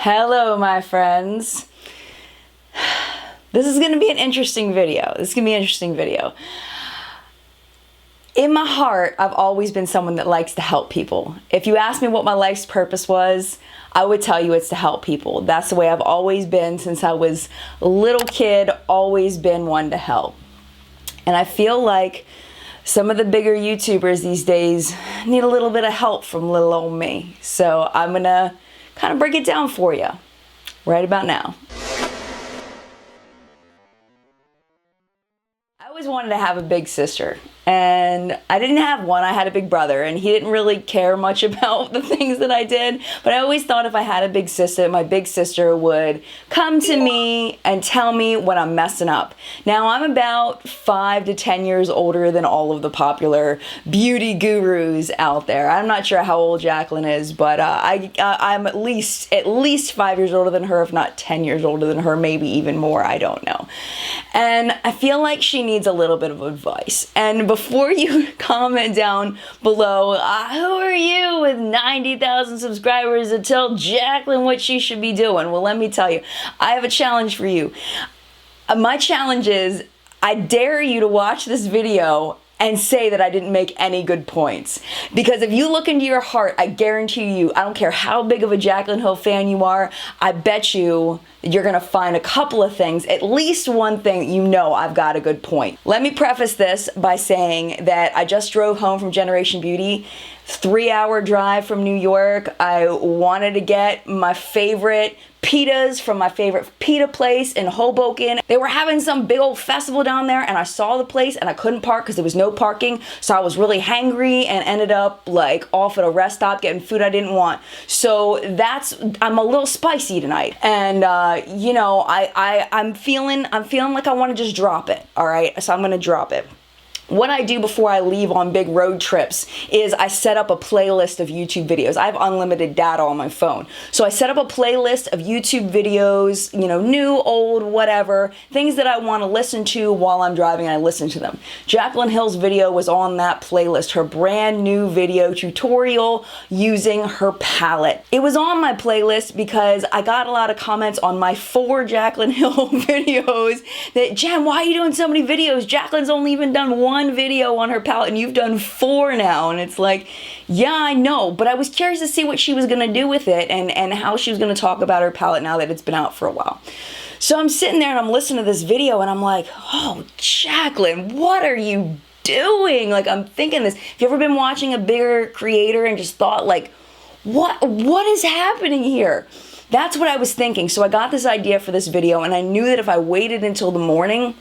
Hello, my friends. This is going to be an interesting video. In my heart, I've always been someone that likes to help people. If you ask me what my life's purpose was, I would tell you it's to help people. That's the way I've always been since I was a little kid, always been one to help. And I feel like some of the bigger YouTubers these days need a little bit of help from little old me. So I'm gonna kind of break it down for you right about now. I always wanted to have a big sister, and I didn't have one. I had a big brother, and he didn't really care much about the things that I did, but I always thought if I had a big sister, my big sister would come to me and tell me when I'm messing up. Now, I'm about 5 to 10 years older than all of the popular beauty gurus out there. I'm not sure how old Jaclyn is, but I'm at least 5 years older than her, if not 10 years older than her, maybe even more, I don't know. And I feel like she needs a little bit of advice. And before you comment down below, who are you with 90,000 subscribers to tell Jaclyn what she should be doing? Well, let me tell you, I have a challenge for you. My challenge is, I dare you to watch this video and say that I didn't make any good points. Because if you look into your heart, I guarantee you, I don't care how big of a Jaclyn Hill fan you are, I bet you're gonna find a couple of things, at least one thing that you know I've got a good point. Let me preface this by saying that I just drove home from Generation Beauty, 3-hour drive from New York. I wanted to get my favorite pitas from my favorite pita place in Hoboken. They were having some big old festival down there, and I saw the place and I couldn't park because there was no parking, so I was really hangry and ended up like off at a rest stop getting food I didn't want. So I'm a little spicy tonight, and you know, I'm feeling like I want to just drop it. All right, so I'm gonna drop it. What I do before I leave on big road trips is I set up a playlist of YouTube videos. I have unlimited data on my phone. So I set up a playlist of YouTube videos, you know, new, old, whatever, things that I want to listen to while I'm driving, and I listen to them. Jaclyn Hill's video was on that playlist, her brand new video tutorial using her palette. It was on my playlist because I got a lot of comments on my 4 Jaclyn Hill videos that, Jen, why are you doing so many videos? Jaclyn's only even done one video on her palette and you've done 4 now. And it's like, yeah, I know, but I was curious to see what she was gonna do with it and how she was gonna talk about her palette now that it's been out for a while. So I'm sitting there and I'm listening to this video and I'm like, oh, Jaclyn, what are you doing? Like, I'm thinking this. Have you ever been watching a bigger creator and just thought like, what is happening here? That's what I was thinking. So I got this idea for this video, and I knew that if I waited until the morning,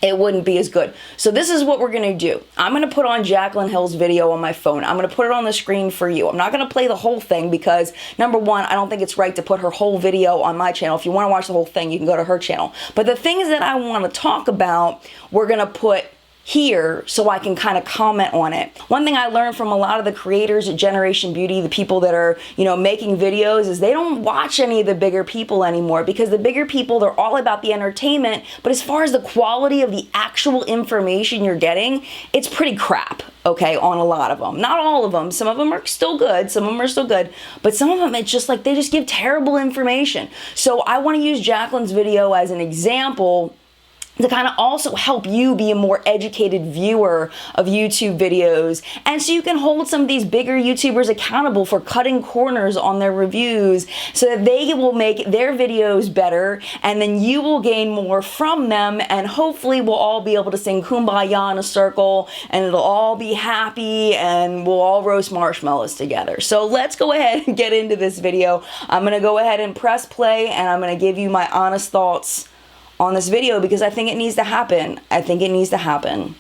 it wouldn't be as good. So this is what we're gonna do. I'm gonna put on Jaclyn Hill's video on my phone. I'm gonna put it on the screen for you. I'm not gonna play the whole thing because, number one, I don't think it's right to put her whole video on my channel. If you wanna watch the whole thing, you can go to her channel. But the things that I wanna talk about, we're gonna put here so I can kind of comment on it. One thing I learned from a lot of the creators at Generation Beauty, the people that are, you know, making videos, is they don't watch any of the bigger people anymore, because the bigger people, they're all about the entertainment, but as far as the quality of the actual information you're getting, it's pretty crap, okay, on a lot of them. Not all of them. Some of them are still good, but some of them, it's just like they just give terrible information. So I want to use Jaclyn's video as an example to kind of also help you be a more educated viewer of YouTube videos, and so you can hold some of these bigger YouTubers accountable for cutting corners on their reviews so that they will make their videos better, and then you will gain more from them, and hopefully we'll all be able to sing Kumbaya in a circle, and it'll all be happy, and we'll all roast marshmallows together. So let's go ahead and get into this video. I'm gonna go ahead and press play, and I'm gonna give you my honest thoughts on this video because I think it needs to happen. I think it needs to happen.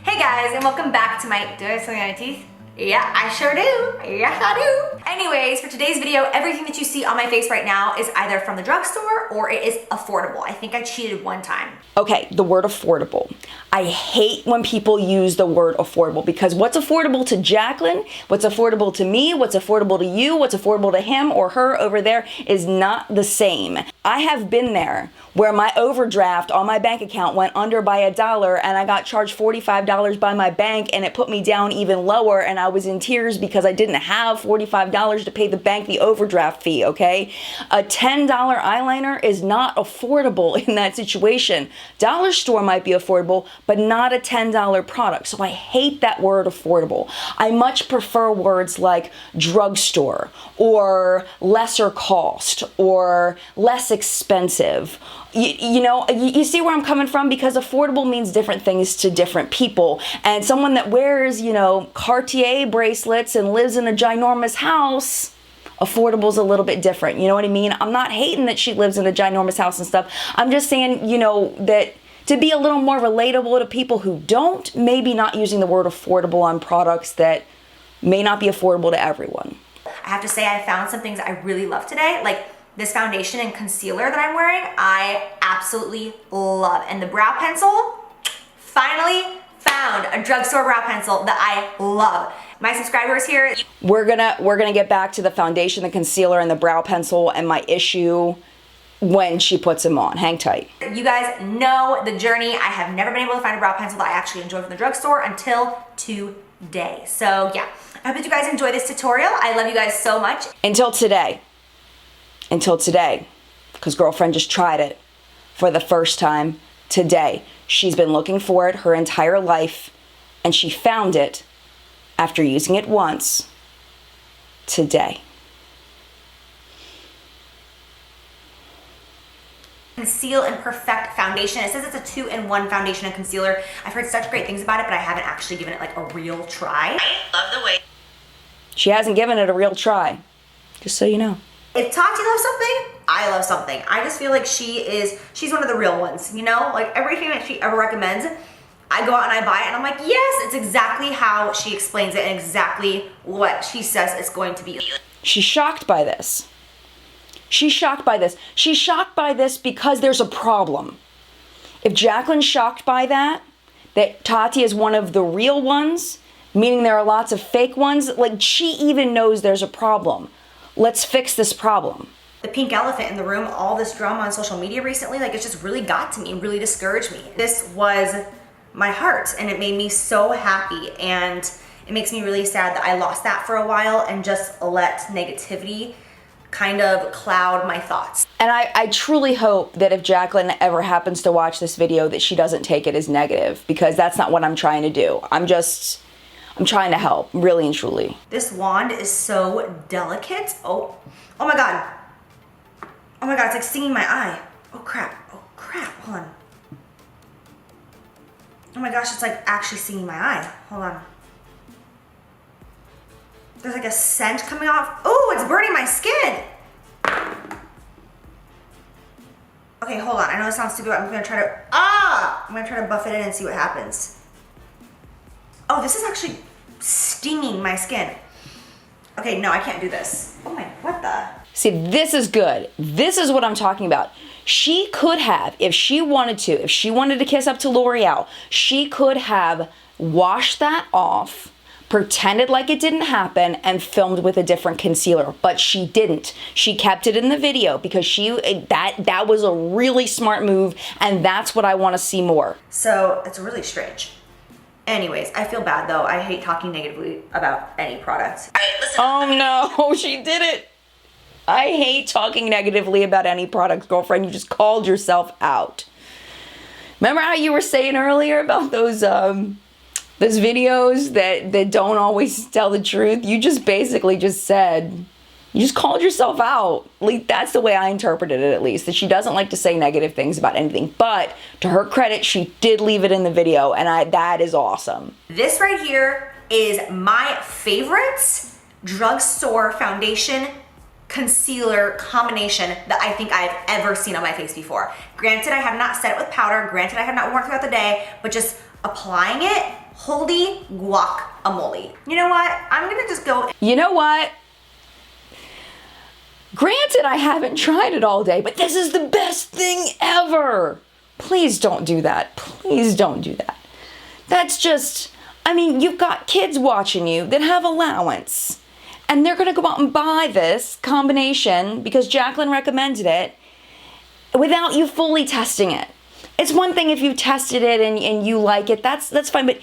Hey guys, and welcome back to my, do I have something on my teeth? Yeah, I sure do. Yes, I do. Anyways, for today's video, everything that you see on my face right now is either from the drugstore or it is affordable. I think I cheated one time. Okay, the word affordable. I hate when people use the word affordable, because what's affordable to Jaclyn, what's affordable to me, what's affordable to you, what's affordable to him or her over there is not the same. I have been there where my overdraft on my bank account went under by $1 and I got charged $45 by my bank, and it put me down even lower, and I was in tears because I didn't have $45 to pay the bank the overdraft fee, okay? A $10 eyeliner is not affordable in that situation. Dollar store might be affordable, but not a $10 product. So I hate that word affordable. I much prefer words like drugstore or lesser cost or less expensive. You see where I'm coming from? Because affordable means different things to different people. And someone that wears, Cartier bracelets and lives in a ginormous house, affordable is a little bit different. You know what I mean? I'm not hating that she lives in a ginormous house and stuff. I'm just saying, that to be a little more relatable to people who don't, maybe not using the word affordable on products that may not be affordable to everyone. I have to say I found some things I really love today. Like this foundation and concealer that I'm wearing, I absolutely love. And the brow pencil, finally found a drugstore brow pencil that I love. My subscribers here, we're gonna get back to the foundation, the concealer, and the brow pencil and my issue when she puts them on. Hang tight. You guys know the journey. I have never been able to find a brow pencil that I actually enjoy from the drugstore until today. So yeah, I hope that you guys enjoy this tutorial. I love you guys so much. Until today, because girlfriend just tried it for the first time today. She's been looking for it her entire life, and she found it after using it once today. Conceal and Perfect foundation. It says it's a 2-in-1 foundation and concealer. I've heard such great things about it, but I haven't actually given it like a real try. I love the way she hasn't given it a real try, just so you know. If Tati loves something, I love something. I just feel like she's one of the real ones, Like everything that she ever recommends, I go out and I buy it and I'm like, yes, it's exactly how she explains it and exactly what she says it's going to be. She's shocked by this. She's shocked by this. She's shocked by this because there's a problem. If Jaclyn's shocked by that Tati is one of the real ones, meaning there are lots of fake ones, like she even knows there's a problem. Let's fix this problem. The pink elephant in the room, all this drama on social media recently, like it's just really got to me and really discouraged me. This was my heart and it made me so happy, and it makes me really sad that I lost that for a while and just let negativity kind of cloud my thoughts. And I truly hope that if Jaclyn ever happens to watch this video that she doesn't take it as negative, because that's not what I'm trying to do. I'm trying to help, really and truly. This wand is so delicate. Oh my God. Oh my God, it's like stinging my eye. Oh crap, hold on. Oh my gosh, it's like actually stinging my eye. Hold on. There's like a scent coming off. Oh, it's burning my skin. Okay, hold on. I know it sounds stupid, but I'm gonna try to buff it in and see what happens. Oh, this is actually stinging my skin. Okay, no, I can't do this. Oh my, what the? See, this is good. This is what I'm talking about. She could have, if she wanted to kiss up to L'Oreal, she could have washed that off, pretended like it didn't happen, and filmed with a different concealer, but she didn't. She kept it in the video because that was a really smart move, and that's what I want to see more. So it's really strange. Anyways, I feel bad though. I hate talking negatively about any product. Oh no, she did it. I hate talking negatively about any product, girlfriend. You just called yourself out. Remember how you were saying earlier about those videos that don't always tell the truth? You just basically said, you just called yourself out. Like, that's the way I interpreted it, at least, that she doesn't like to say negative things about anything. But to her credit, she did leave it in the video, and that is awesome. This right here is my favorite drugstore foundation concealer combination that I think I've ever seen on my face before. Granted, I have not set it with powder. Granted, I have not worn it throughout the day, but just applying it, holy guacamole. You know what? I'm gonna just go. You know what? Granted, I haven't tried it all day, but this is the best thing ever. Please don't do that. Please don't do that. That's just, I mean, you've got kids watching you that have allowance, and they're gonna go out and buy this combination because Jaclyn recommended it without you fully testing it. It's one thing if you've tested it and you like it, that's fine, but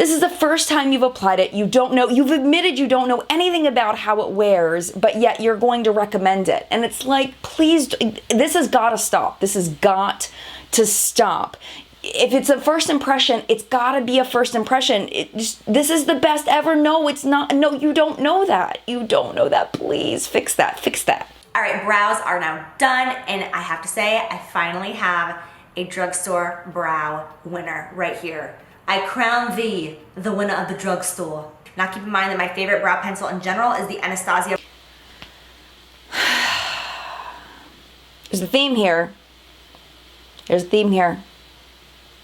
This is the first time you've applied it. You don't know, you've admitted you don't know anything about how it wears, but yet you're going to recommend it. And it's like, please, this has got to stop. This has got to stop. If it's a first impression, it's got to be a first impression. This is the best ever. No, it's not. No, you don't know that. You don't know that. Please fix that. Fix that. All right, brows are now done, and I have to say, I finally have a drugstore brow winner right here. I crown thee the winner of the drugstore. Now keep in mind that my favorite brow pencil in general is the Anastasia. There's a theme here. There's a theme here.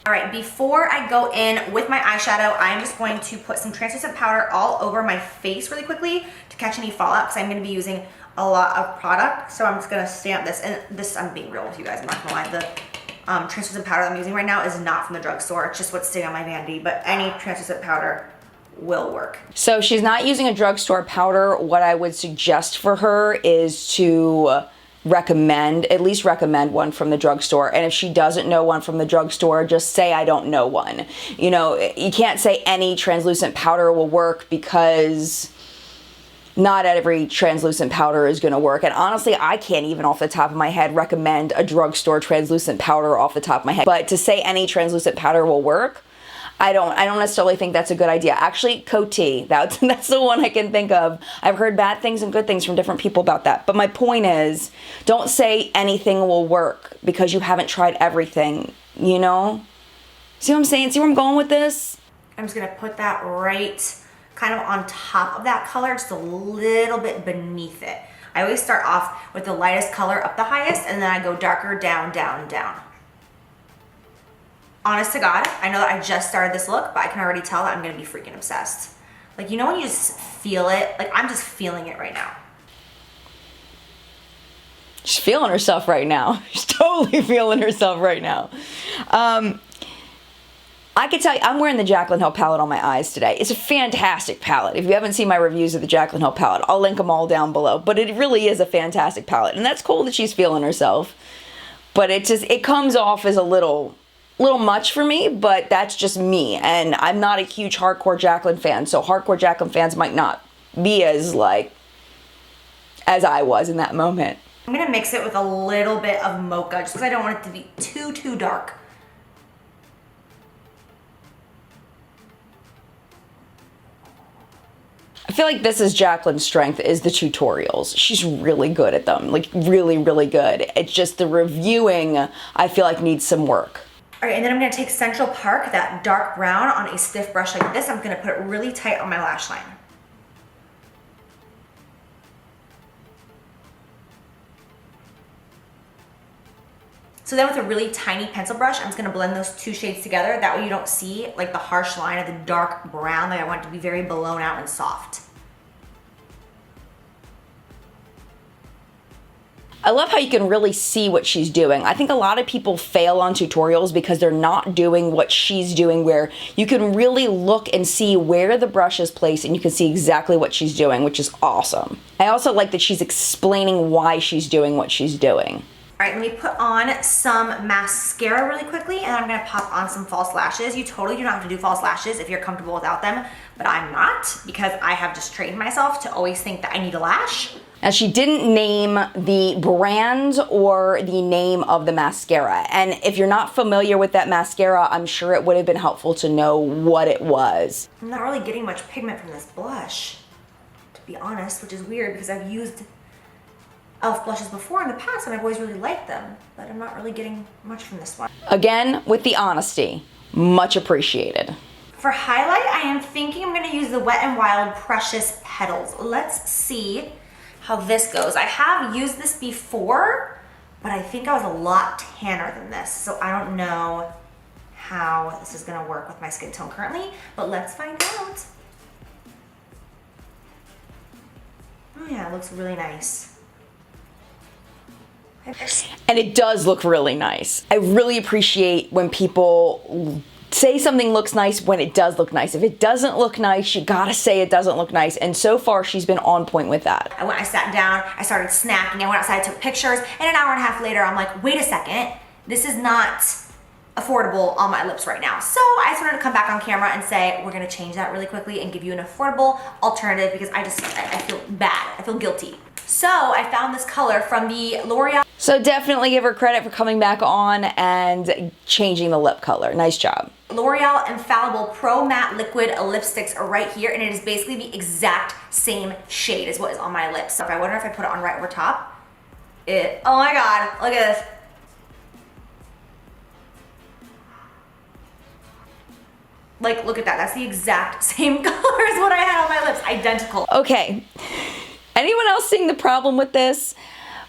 All right, before I go in with my eyeshadow, I'm just going to put some translucent powder all over my face really quickly to catch any fallout, because I'm gonna be using a lot of product. So I'm just gonna stamp this, and this, I'm being real with you guys, I'm not gonna lie. The translucent powder that I'm using right now is not from the drugstore. It's just what's sitting on my vanity, but any translucent powder will work. So she's not using a drugstore powder. What I would suggest for her is to at least recommend one from the drugstore. And if she doesn't know one from the drugstore, just say, I don't know one. You know, you can't say any translucent powder will work, because not every translucent powder is gonna work. And honestly, I can't even off the top of my head recommend a drugstore translucent powder off the top of my head. But to say any translucent powder will work, I don't necessarily think that's a good idea. Actually, Coty, that's the one I can think of. I've heard bad things and good things from different people about that. But my point is, don't say anything will work because you haven't tried everything, you know? See what I'm saying? See where I'm going with this? I'm just gonna put that right kind of on top of that color, just a little bit beneath it. I always start off with the lightest color up the highest, and then I go darker down, down, down. Honest to God, I know that I just started this look, but I can already tell that I'm gonna be freaking obsessed. Like, you know when you just feel it? Like, I'm just feeling it right now. She's feeling herself right now. She's totally feeling herself right now. I can tell you, I'm wearing the Jaclyn Hill palette on my eyes today. It's a fantastic palette. If you haven't seen my reviews of the Jaclyn Hill palette, I'll link them all down below. But it really is a fantastic palette. And that's cool that she's feeling herself. But it comes off as a little much for me, but that's just me. And I'm not a huge hardcore Jaclyn fan, so hardcore Jaclyn fans might not be as I was in that moment. I'm gonna mix it with a little bit of mocha, just because I don't want it to be too dark. I feel like this is Jaclyn's strength, is the tutorials. She's really good at them, like really, really good. It's just the reviewing, I feel like, needs some work. All right, and then I'm gonna take Central Park, that dark brown, on a stiff brush like this. I'm gonna put it really tight on my lash line. So then with a really tiny pencil brush, I'm just gonna blend those two shades together. That way you don't see like the harsh line of the dark brown. Like, I want it to be very blown out and soft. I love how you can really see what she's doing. I think a lot of people fail on tutorials because they're not doing what she's doing, where you can really look and see where the brush is placed and you can see exactly what she's doing, which is awesome. I also like that she's explaining why she's doing what she's doing. All right, let me put on some mascara really quickly, and I'm gonna pop on some false lashes. You totally do not have to do false lashes if you're comfortable without them, but I'm not, because I have just trained myself to always think that I need a lash. Now, she didn't name the brand or the name of the mascara. And if you're not familiar with that mascara, I'm sure it would have been helpful to know what it was. I'm not really getting much pigment from this blush, to be honest, which is weird because I've used e.l.f. blushes before in the past and I've always really liked them, but I'm not really getting much from this one. Again, with the honesty, much appreciated. For highlight, I am thinking I'm gonna use the Wet n Wild Precious Petals. Let's see how this goes. I have used this before, but I think I was a lot tanner than this, so I don't know how this is gonna work with my skin tone currently, but let's find out. Oh yeah, it looks really nice. And it does look really nice. I really appreciate when people say something looks nice when it does look nice. If it doesn't look nice, you gotta say it doesn't look nice. And so far, she's been on point with that. I sat down, I started snacking, I went outside, took pictures, and an hour and a half later, I'm like, wait a second, this is not affordable on my lips right now. So I just wanted to come back on camera and say we're gonna change that really quickly and give you an affordable alternative because I feel bad, I feel guilty. So I found this color from the L'Oreal. So definitely give her credit for coming back on and changing the lip color. Nice job. L'Oreal Infallible Pro Matte Liquid Lipsticks are right here, and it is basically the exact same shade as what is on my lips. So I wonder if I put it on right over top. Oh my God, look at this. Like, look at that. That's the exact same color as what I had on my lips. Identical. Okay. Anyone else seeing the problem with this?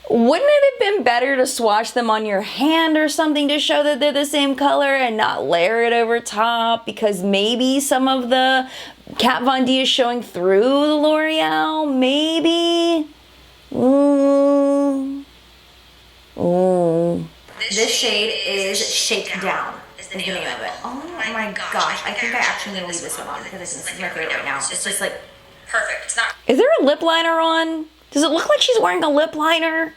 Wouldn't it have been better to swatch them on your hand or something to show that they're the same color and not layer it over top? Because maybe some of the Kat Von D is showing through the L'Oreal. Maybe. Ooh. This shade is Shakedown. Is the name of it. Oh my gosh. I think I actually need to leave this one on because this is my favorite right now. It's just like perfect. It's not. Is there a lip liner on? Does it look like she's wearing a lip liner?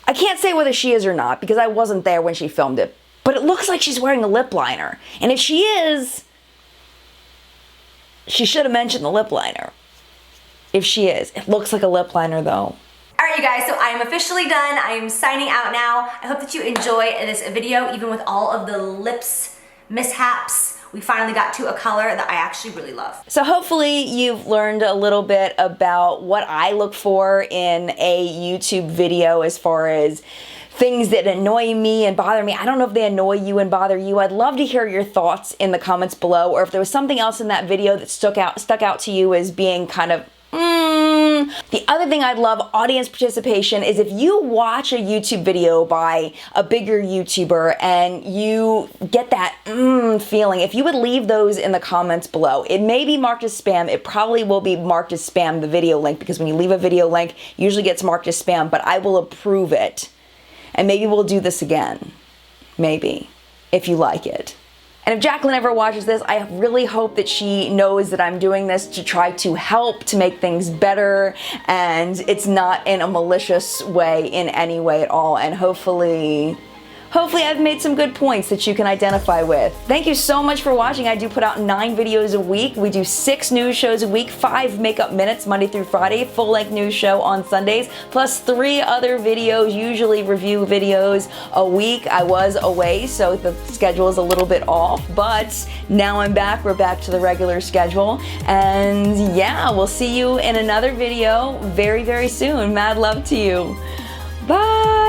I can't say whether she is or not because I wasn't there when she filmed it. But it looks like she's wearing a lip liner. And if she is, she should have mentioned the lip liner. If she is. It looks like a lip liner though. Alright you guys, so I am officially done. I am signing out now. I hope that you enjoy this video, even with all of the lips mishaps. We finally got to a color that I actually really love. So hopefully you've learned a little bit about what I look for in a YouTube video as far as things that annoy me and bother me. I don't know if they annoy you and bother you. I'd love to hear your thoughts in the comments below, or if there was something else in that video that stuck out to you as being kind of The other thing I'd love audience participation is if you watch a YouTube video by a bigger YouTuber and you get that feeling, if you would leave those in the comments below. It may be marked as spam. It probably will be marked as spam, the video link, because when you leave a video link, it usually gets marked as spam, but I will approve it. And maybe we'll do this again. Maybe. If you like it. And if Jaclyn ever watches this, I really hope that she knows that I'm doing this to try to help to make things better, and it's not in a malicious way in any way at all, and hopefully I've made some good points that you can identify with. Thank you so much for watching. I do put out 9 videos a week. We do 6 news shows a week, 5 makeup minutes Monday through Friday, full-length news show on Sundays, plus 3 other videos, usually review videos a week. I was away, so the schedule is a little bit off, but now I'm back. We're back to the regular schedule, and yeah, we'll see you in another video very, very soon. Mad love to you. Bye!